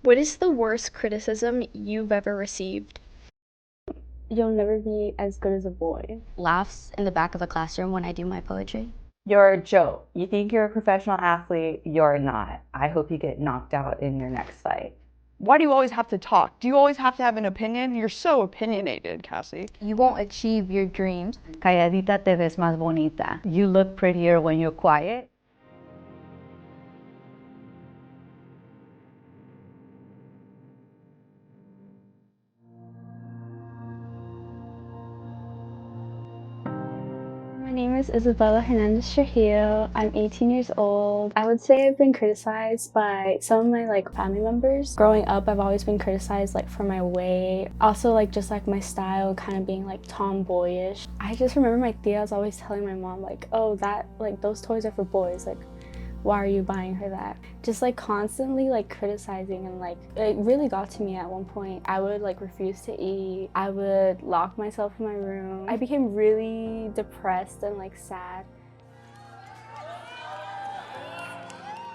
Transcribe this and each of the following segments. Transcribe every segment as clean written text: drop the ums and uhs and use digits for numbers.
What is the worst criticism you've ever received? You'll never be as good as a boy. Laughs in the back of the classroom when I do my poetry. You're a joke. You think you're a professional athlete, you're not. I hope you get knocked out in your next fight. Why do you always have to talk? Do you always have to have an opinion? You're so opinionated, Cassie. You won't achieve your dreams. Calladita te ves más bonita. You look prettier when you're quiet. My name is Isabel Trujillo. I'm 18 years old. I would say I've been criticized by some of my family members. Growing up, I've always been criticized for my weight. Also just my style kind of being tomboyish. I just remember my tias always telling my mom oh, that those toys are for boys. Why are you buying her that? Just constantly criticizing, and it really got to me at one point. I would refuse to eat. I would lock myself in my room. I became really depressed and sad.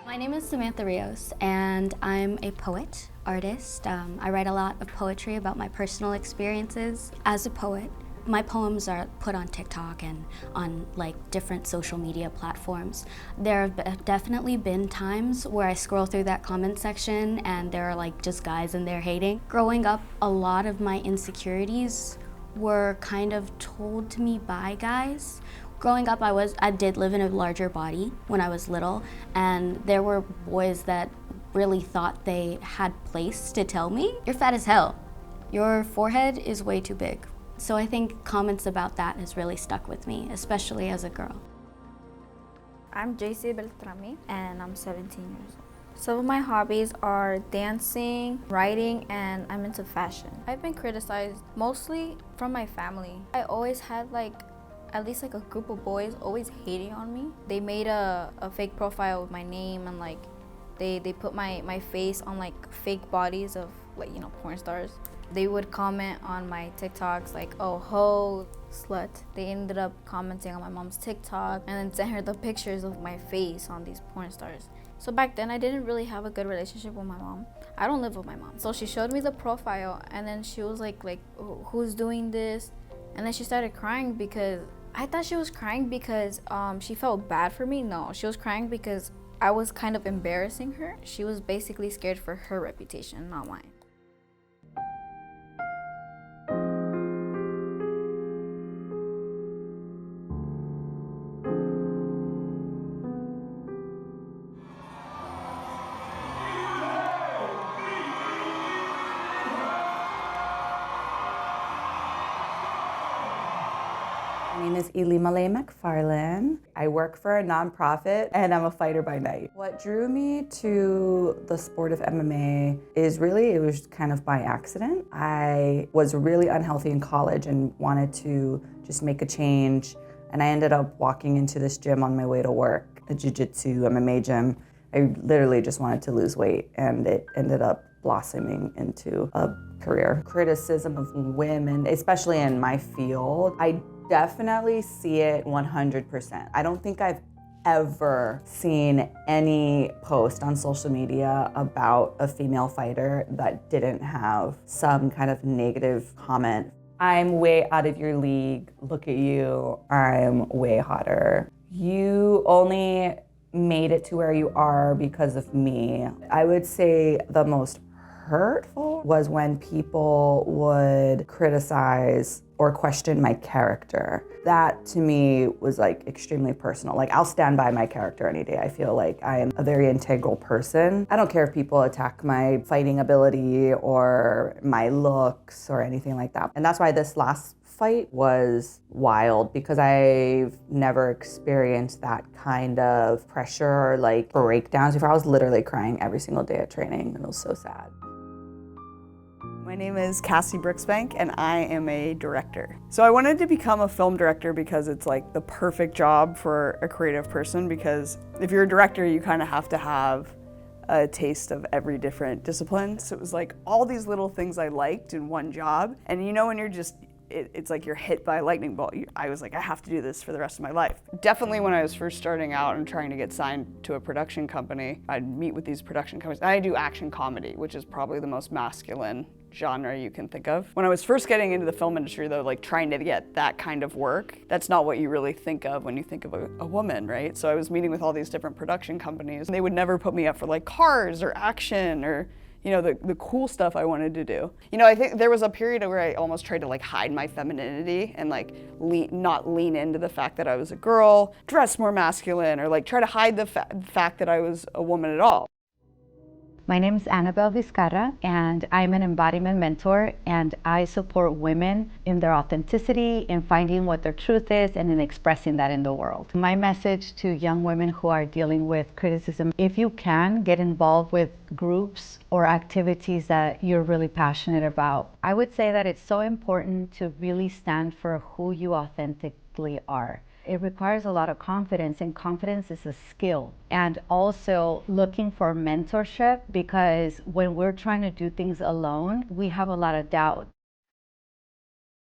My name is Samantha Rios, and I'm a poet, artist. I write a lot of poetry about my personal experiences as a poet. My poems are put on TikTok and on different social media platforms. There have definitely been times where I scroll through that comment section and there are just guys in there hating. Growing up, a lot of my insecurities were kind of told to me by guys. Growing up, I did live in a larger body when I was little, and there were boys that really thought they had place to tell me, "You're fat as hell. Your forehead is way too big." So I think comments about that has really stuck with me, especially as a girl. I'm JC Beltrami, and I'm 17 years old. Some of my hobbies are dancing, writing, and I'm into fashion. I've been criticized mostly from my family. I always had at least a group of boys always hating on me. They made a fake profile with my name, and they put my face on fake bodies of porn stars. They would comment on my TikToks oh, ho, slut. They ended up commenting on my mom's TikTok and then sent her the pictures of my face on these porn stars. So back then I didn't really have a good relationship with my mom. I don't live with my mom. So she showed me the profile, and then she was like who's doing this? And then she started crying because I thought she was crying because she felt bad for me. No, she was crying because I was kind of embarrassing her. She was basically scared for her reputation, not mine. My name is Elimale McFarlane. I work for a nonprofit and I'm a fighter by night. What drew me to the sport of MMA is it was kind of by accident. I was really unhealthy in college and wanted to just make a change. And I ended up walking into this gym on my way to work, a jiu-jitsu MMA gym. I literally just wanted to lose weight, and it ended up blossoming into a career. Criticism of women, especially in my field, I definitely see it 100%. I don't think I've ever seen any post on social media about a female fighter that didn't have some kind of negative comment. I'm way out of your league, look at you, I'm way hotter. You only made it to where you are because of me. I would say the most hurtful was when people would criticize or question my character. That to me was extremely personal. I'll stand by my character any day. I feel like I am a very integral person. I don't care if people attack my fighting ability or my looks or anything like that. And that's why this last fight was wild, because I've never experienced that kind of pressure or breakdowns before. I was literally crying every single day at training, and it was so sad. My name is Cassie Brooksbank, and I am a director. So I wanted to become a film director because it's the perfect job for a creative person, because if you're a director, you kind of have to have a taste of every different discipline. So it was all these little things I liked in one job. And when you're just it's like you're hit by a lightning bolt. I was like, I have to do this for the rest of my life. Definitely when I was first starting out and trying to get signed to a production company, I'd meet with these production companies. And I do action comedy, which is probably the most masculine genre you can think of. When I was first getting into the film industry though, like trying to get that kind of work, that's not what you really think of when you think of a woman, right? So I was meeting with all these different production companies and they would never put me up for like cars or action or the cool stuff I wanted to do. I think there was a period where I almost tried to like hide my femininity and like not lean into the fact that I was a girl, dress more masculine, or like try to hide the fact that I was a woman at all. My name is Anabella Vizcarra, and I'm an embodiment mentor, and I support women in their authenticity, in finding what their truth is, and in expressing that in the world. My message to young women who are dealing with criticism, if you can, get involved with groups or activities that you're really passionate about. I would say that it's so important to really stand for who you authentically are. It requires a lot of confidence, and confidence is a skill. And also looking for mentorship, because when we're trying to do things alone, we have a lot of doubt.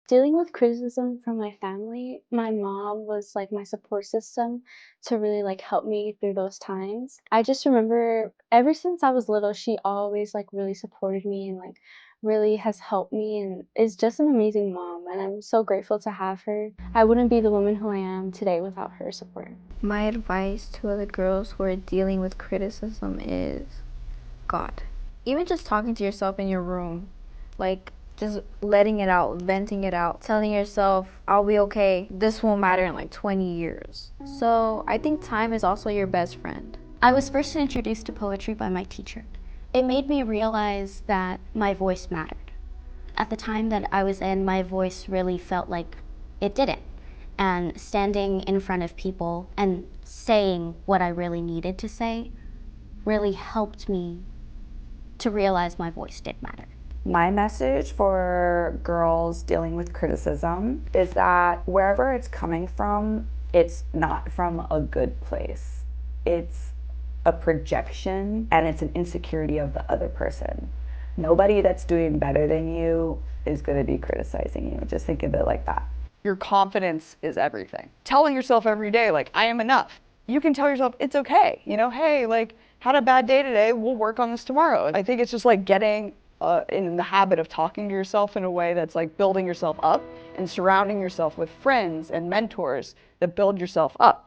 Dealing with criticism from my family, my mom was like my support system to really like help me through those times. I just remember ever since I was little, she always like really supported me and like really has helped me and is just an amazing mom, and I'm so grateful to have her. I wouldn't be the woman who I am today without her support. My advice to other girls who are dealing with criticism is God. Even just talking to yourself in your room, like just letting it out, venting it out, telling yourself, I'll be okay. This won't matter in like 20 years. So I think time is also your best friend. I was first introduced to poetry by my teacher. It made me realize that my voice mattered. At the time that I was in, my voice really felt like it didn't. And standing in front of people and saying what I really needed to say really helped me to realize my voice did matter. My message for girls dealing with criticism is that wherever it's coming from, it's not from a good place. It's a projection and it's an insecurity of the other person. Nobody that's doing better than you is going to be criticizing you. Just think of it like that. Your confidence is everything. Telling yourself every day, like, I am enough. You can tell yourself it's okay. Hey, like, had a bad day today, we'll work on this tomorrow. I think it's just like getting in the habit of talking to yourself in a way that's like building yourself up and surrounding yourself with friends and mentors that build yourself up.